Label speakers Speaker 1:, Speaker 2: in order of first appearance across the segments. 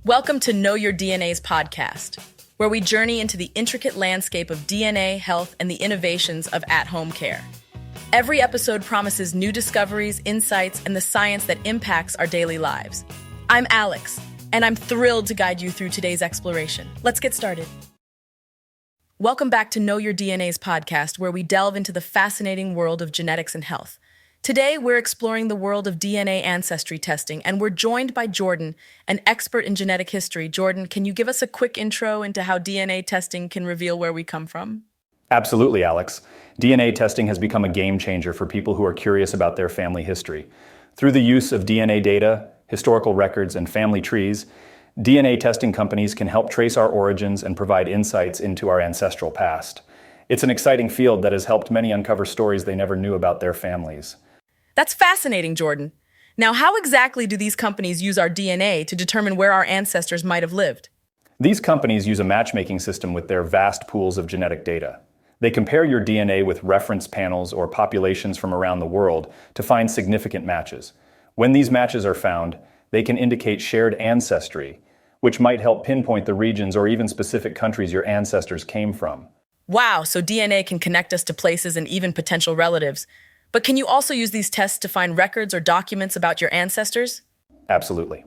Speaker 1: Welcome to Know Your DNA's podcast, where we journey into the intricate landscape of DNA, health, and the innovations of at-home care. Every episode promises new discoveries, insights, and the science that impacts our daily lives. I'm Alex, and I'm thrilled to guide you through today's exploration. Let's get started. Welcome back to Know Your DNA's podcast, where we delve into the fascinating world of genetics and health. Today, we're exploring the world of DNA ancestry testing, and we're joined by Jordan, an expert in genetic history. Jordan, can you give us a quick intro into how DNA testing can reveal where we come from?
Speaker 2: Absolutely, Alex. DNA testing has become a game changer for people who are curious about their family history. Through the use of DNA data, historical records, and family trees, DNA testing companies can help trace our origins and provide insights into our ancestral past. It's an exciting field that has helped many uncover stories they never knew about their families.
Speaker 1: That's fascinating, Jordan. Now, how exactly do these companies use our DNA to determine where our ancestors might have lived?
Speaker 2: These companies use a matchmaking system with their vast pools of genetic data. They compare your DNA with reference panels or populations from around the world to find significant matches. When these matches are found, they can indicate shared ancestry, which might help pinpoint the regions or even specific countries your ancestors came from.
Speaker 1: Wow, so DNA can connect us to places and even potential relatives. But can you also use these tests to find records or documents about your ancestors?
Speaker 2: Absolutely.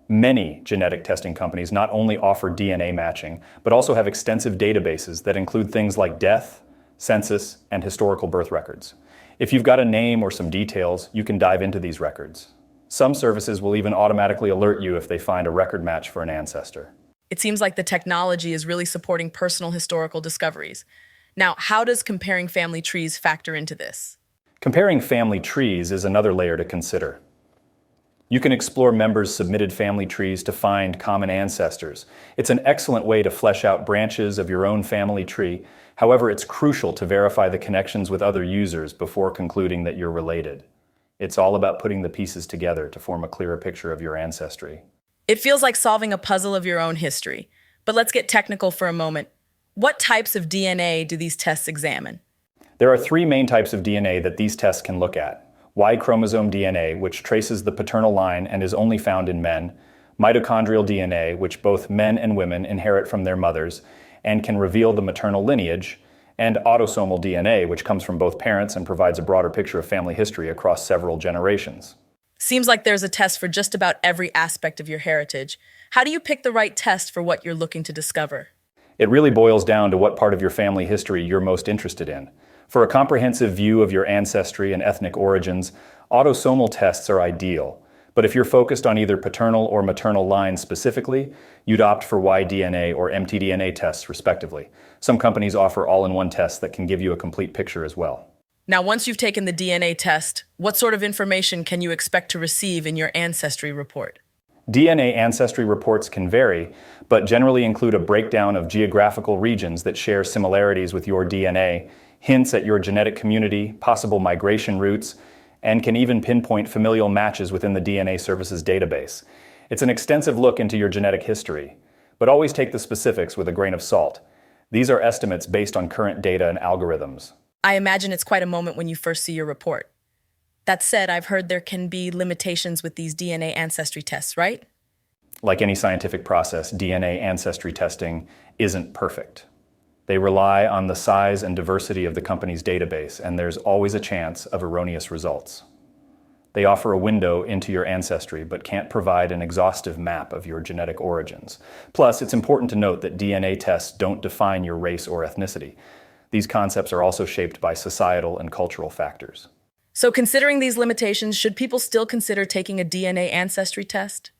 Speaker 2: Many genetic testing companies not only offer DNA matching, but also have extensive databases that include things like death, census, and historical birth records. If you've got a name or some details, you can dive into these records. Some services will even automatically alert you if they find a record match for an ancestor.
Speaker 1: It seems like the technology is really supporting personal historical discoveries. Now, how does comparing family trees factor into this?
Speaker 2: Comparing family trees is another layer to consider. You can explore members' submitted family trees to find common ancestors. It's an excellent way to flesh out branches of your own family tree. However, it's crucial to verify the connections with other users before concluding that you're related. It's all about putting the pieces together to form a clearer picture of your ancestry.
Speaker 1: It feels like solving a puzzle of your own history. But let's get technical for a moment. What types of DNA do these tests examine?
Speaker 2: There are three main types of DNA that these tests can look at. Y chromosome DNA, which traces the paternal line and is only found in men. Mitochondrial DNA, which both men and women inherit from their mothers and can reveal the maternal lineage. And autosomal DNA, which comes from both parents and provides a broader picture of family history across several generations.
Speaker 1: Seems like there's a test for just about every aspect of your heritage. How do you pick the right test for what you're looking to discover?
Speaker 2: It really boils down to what part of your family history you're most interested in. For a comprehensive view of your ancestry and ethnic origins, autosomal tests are ideal. But if you're focused on either paternal or maternal lines specifically, you'd opt for Y-DNA or mtDNA tests, respectively. Some companies offer all-in-one tests that can give you a complete picture as well.
Speaker 1: Now, once you've taken the DNA test, what sort of information can you expect to receive in your ancestry report?
Speaker 2: DNA ancestry reports can vary, but generally include a breakdown of geographical regions that share similarities with your DNA, hints at your genetic community, possible migration routes, and can even pinpoint familial matches within the DNA Services database. It's an extensive look into your genetic history, but always take the specifics with a grain of salt. These are estimates based on current data and algorithms.
Speaker 1: I imagine it's quite a moment when you first see your report. That said, I've heard there can be limitations with these DNA ancestry tests, right?
Speaker 2: Like any scientific process, DNA ancestry testing isn't perfect. They rely on the size and diversity of the company's database, and there's always a chance of erroneous results. They offer a window into your ancestry, but can't provide an exhaustive map of your genetic origins. Plus, it's important to note that DNA tests don't define your race or ethnicity. These concepts are also shaped by societal and cultural factors.
Speaker 1: So considering these limitations, should people still consider taking a DNA ancestry test?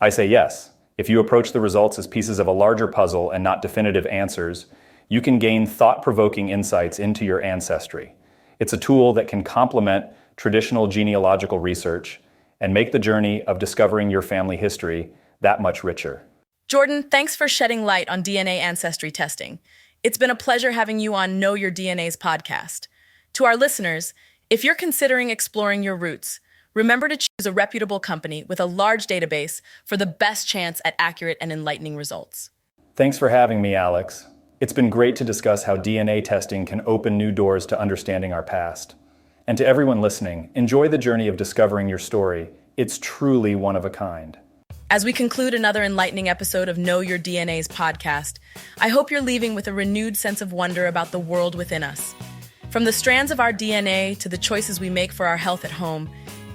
Speaker 2: I say yes. If you approach the results as pieces of a larger puzzle and not definitive answers, you can gain thought-provoking insights into your ancestry. It's a tool that can complement traditional genealogical research and make the journey of discovering your family history that much richer.
Speaker 1: Jordan, thanks for shedding light on DNA ancestry testing. It's been a pleasure having you on Know Your DNA's podcast. To our listeners, if you're considering exploring your roots, remember to choose a reputable company with a large database for the best chance at accurate and enlightening results.
Speaker 2: Thanks for having me, Alex. It's been great to discuss how DNA testing can open new doors to understanding our past. And to everyone listening, enjoy the journey of discovering your story. It's truly one of a kind.
Speaker 1: As we conclude another enlightening episode of Know Your DNA's podcast, I hope you're leaving with a renewed sense of wonder about the world within us. From the strands of our DNA to the choices we make for our health at home,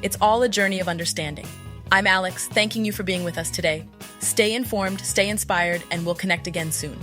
Speaker 1: it's all a journey of understanding. I'm Alex, thanking you for being with us today. Stay informed, stay inspired, and we'll connect again soon.